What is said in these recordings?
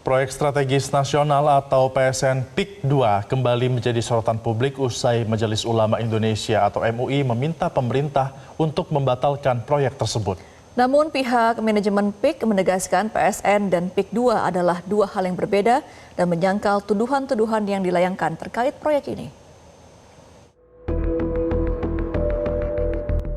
Proyek Strategis Nasional atau PSN PIK 2 kembali menjadi sorotan publik usai Majelis Ulama Indonesia atau MUI meminta pemerintah untuk membatalkan proyek tersebut. Namun pihak manajemen PIK menegaskan PSN dan PIK 2 adalah dua hal yang berbeda dan menyangkal tuduhan-tuduhan yang dilayangkan terkait proyek ini.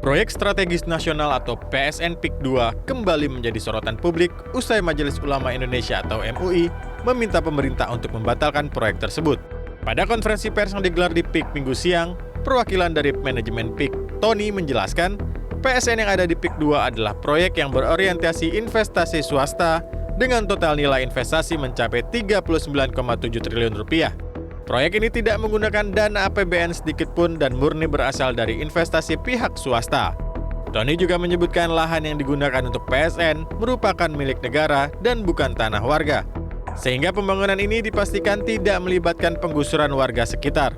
Proyek Strategis Nasional atau PSN PIK 2 kembali menjadi sorotan publik usai Majelis Ulama Indonesia atau MUI meminta pemerintah untuk membatalkan proyek tersebut. Pada konferensi pers yang digelar di PIK Minggu siang, perwakilan dari manajemen PIK, Tony, menjelaskan PSN yang ada di PIK 2 adalah proyek yang berorientasi investasi swasta dengan total nilai investasi mencapai 39,7 triliun rupiah. Proyek ini tidak menggunakan dana APBN sedikit pun dan murni berasal dari investasi pihak swasta. Tony juga menyebutkan lahan yang digunakan untuk PSN merupakan milik negara dan bukan tanah warga. Sehingga pembangunan ini dipastikan tidak melibatkan penggusuran warga sekitar.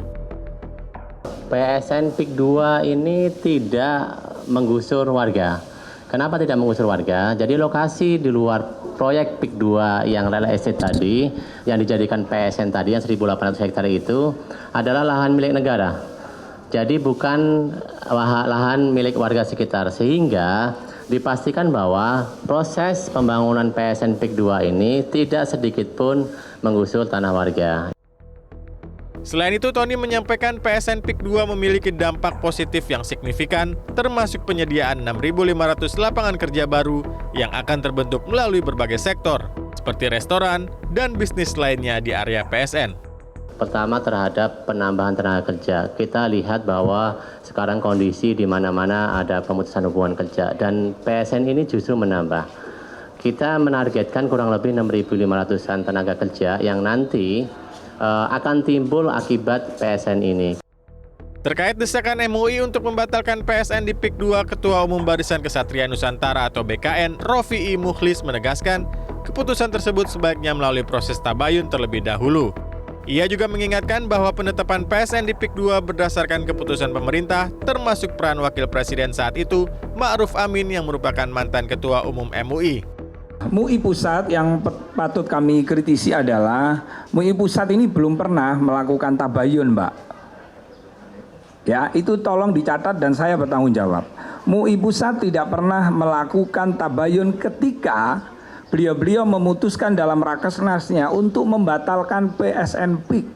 PSN PIK 2 ini tidak menggusur warga. Kenapa tidak menggusur warga? Jadi lokasi di luar proyek PIK 2 yang real estate tadi, yang dijadikan PSN tadi yang 1.800 hektar itu adalah lahan milik negara. Jadi bukan lahan milik warga sekitar, sehingga dipastikan bahwa proses pembangunan PSN PIK 2 ini tidak sedikit pun menggusur tanah warga. Selain itu, Tony menyampaikan PSN PIK 2 memiliki dampak positif yang signifikan, termasuk penyediaan 6.500 lapangan kerja baru yang akan terbentuk melalui berbagai sektor, seperti restoran dan bisnis lainnya di area PSN. Pertama, terhadap penambahan tenaga kerja. Kita lihat bahwa sekarang kondisi di mana-mana ada pemutusan hubungan kerja, dan PSN ini justru menambah. Kita menargetkan kurang lebih 6.500-an tenaga kerja yang nanti akan timbul akibat PSN ini. Terkait desakan MUI untuk membatalkan PSN di PIK 2, Ketua Umum Barisan Kesatria Nusantara atau BKN, Rofi'i Mukhlis menegaskan keputusan tersebut sebaiknya melalui proses tabayun terlebih dahulu. Ia juga mengingatkan bahwa penetapan PSN di PIK 2 berdasarkan keputusan pemerintah, termasuk peran Wakil Presiden saat itu, Ma'ruf Amin yang merupakan mantan Ketua Umum MUI. MUI Pusat yang patut kami kritisi adalah MUI Pusat ini belum pernah melakukan tabayun, Mbak. Ya, itu tolong dicatat dan saya bertanggung jawab. MUI Pusat tidak pernah melakukan tabayun ketika beliau-beliau memutuskan dalam Rakernasnya untuk membatalkan PSN PIK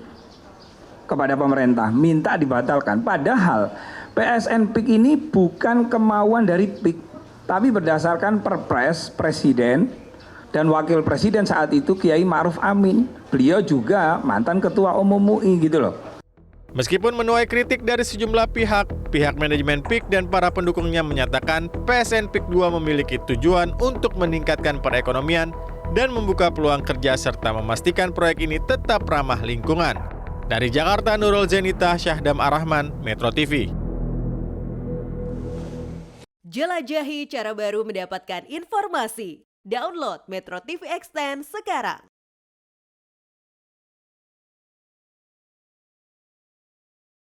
kepada pemerintah, minta dibatalkan. Padahal PSN PIK ini bukan kemauan dari PIK, tapi berdasarkan Perpres Presiden dan Wakil Presiden saat itu Kiai Ma'ruf Amin. Beliau juga mantan Ketua Umum MUI gitu loh. Meskipun menuai kritik dari sejumlah pihak, pihak manajemen PIK dan para pendukungnya menyatakan PSN PIK 2 memiliki tujuan untuk meningkatkan perekonomian dan membuka peluang kerja serta memastikan proyek ini tetap ramah lingkungan. Dari Jakarta, Nurul Zenita, Syahdam Arrahman, Metro TV. Jelajahi cara baru mendapatkan informasi. Download Metro TV Extend sekarang.